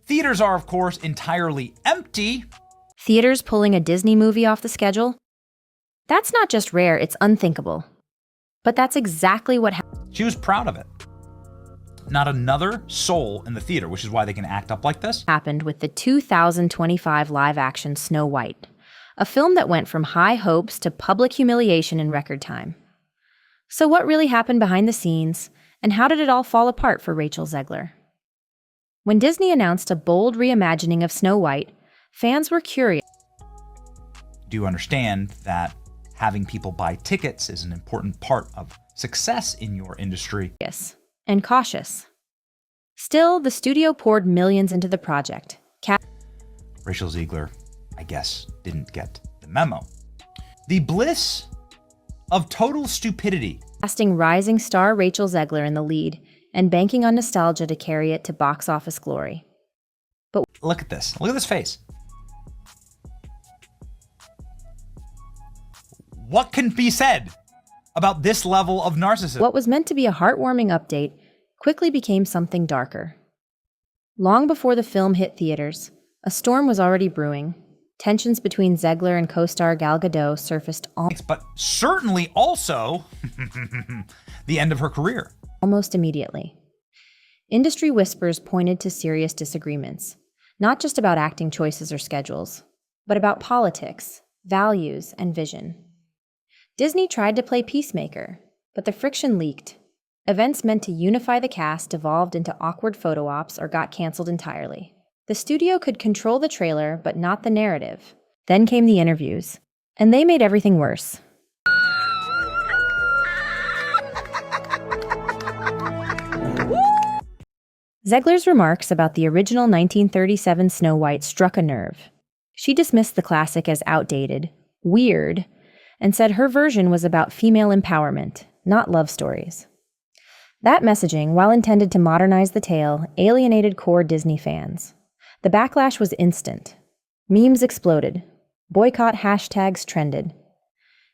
Theaters are, of course, entirely empty. Theaters pulling a Disney movie off the schedule? That's not just rare, it's unthinkable. But that's exactly what happened. She was proud of it. Not another soul in the theater, which is why they can act up like this. Happened with the 2025 live-action Snow White, a film that went from high hopes to public humiliation in record time. So what really happened behind the scenes, and how did it all fall apart for RachelZegler? When Disney announced a bold reimagining of Snow White, fans were curious. Do you understand that having people buy tickets is an important part of success in your industry? Yes. And cautious. Still, the studio poured millions into the project. RachelZegler, I guess, didn't get the memo. The bliss of total stupidity. Casting rising star RachelZegler in the lead and banking on nostalgia to carry it to box office glory. But look at this. Look at this face. What can be said about this level of narcissism? what was meant to be a heartwarming update quickly became something darker. Long before the film hit theaters, a storm was already brewing. Tensions between Zegler and co-star Gal Gadot surfaced But certainly also the end of her career. almost immediately. Industry whispers pointed to serious disagreements, not just about acting choices or schedules, but about politics, values, and vision. Disney tried to play peacemaker, but the friction leaked. Events meant to unify the cast devolved into awkward photo ops or got canceled entirely. The studio could control the trailer, but not the narrative. Then came the interviews, and they made everything worse. Zegler's remarks about the original 1937 Snow White struck a nerve. She dismissed the classic as outdated, weird, and said her version was about female empowerment, not love stories. That messaging, while intended to modernize the tale, alienated core Disney fans. The backlash was instant. Memes exploded. Boycott hashtags trended.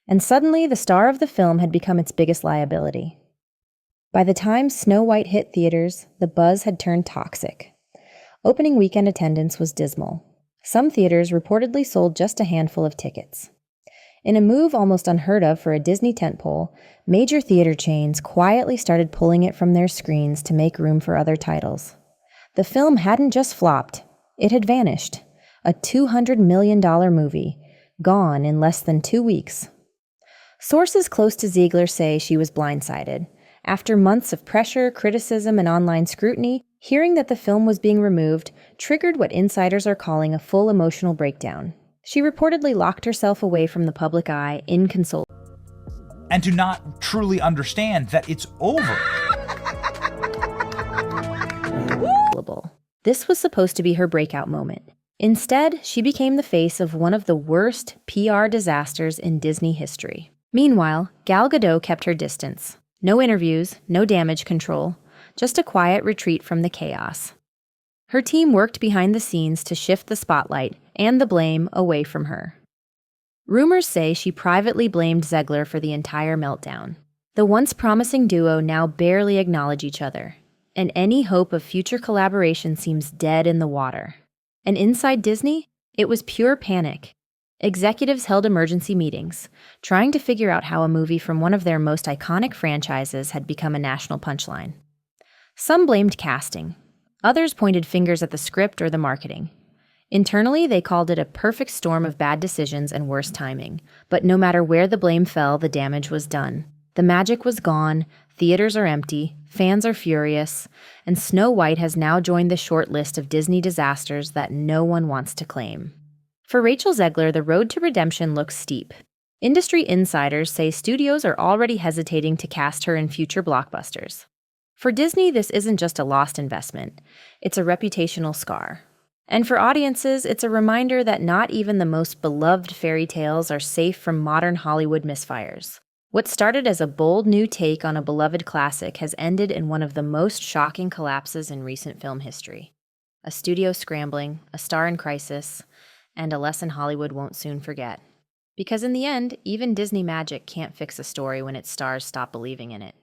And suddenly, the star of the film had become its biggest liability. By the time Snow White hit theaters, the buzz had turned toxic. Opening weekend attendance was dismal. Some theaters reportedly sold just a handful of tickets. In a move almost unheard of for a Disney tentpole, major theater chains quietly started pulling it from their screens to make room for other titles. The film hadn't just flopped, it had vanished. A $200 million movie, gone in less than 2 weeks. Sources close to Zegler say she was blindsided. After months of pressure, criticism, and online scrutiny, hearing that the film was being removed triggered what insiders are calling a full emotional breakdown. She reportedly locked herself away from the public eye, inconsolable. And to not truly understand that it's over. This was supposed to be her breakout moment. Instead, she became the face of one of the worst PR disasters in Disney history. Meanwhile, Gal Gadot kept her distance. No interviews, no damage control, just a quiet retreat from the chaos. Her team worked behind the scenes to shift the spotlight and the blame away from her. Rumors say she privately blamed Zegler for the entire meltdown. The once promising duo now barely acknowledge each other, and any hope of future collaboration seems dead in the water. And inside Disney, it was pure panic. Executives held emergency meetings, trying to figure out how a movie from one of their most iconic franchises had become a national punchline. Some blamed casting. Others pointed fingers at the script or the marketing. Internally, they called it a perfect storm of bad decisions and worse timing. But no matter where the blame fell, the damage was done. The magic was gone, theaters are empty, fans are furious, and Snow White has now joined the short list of Disney disasters that no one wants to claim. For RachelZegler, the road to redemption looks steep. Industry insiders say studios are already hesitating to cast her in future blockbusters. For Disney, this isn't just a lost investment, it's a reputational scar. And for audiences, it's a reminder that not even the most beloved fairy tales are safe from modern Hollywood misfires. What started as a bold new take on a beloved classic has ended in one of the most shocking collapses in recent film history. A studio scrambling, a star in crisis, and a lesson Hollywood won't soon forget. Because in the end, even Disney magic can't fix a story when its stars stop believing in it.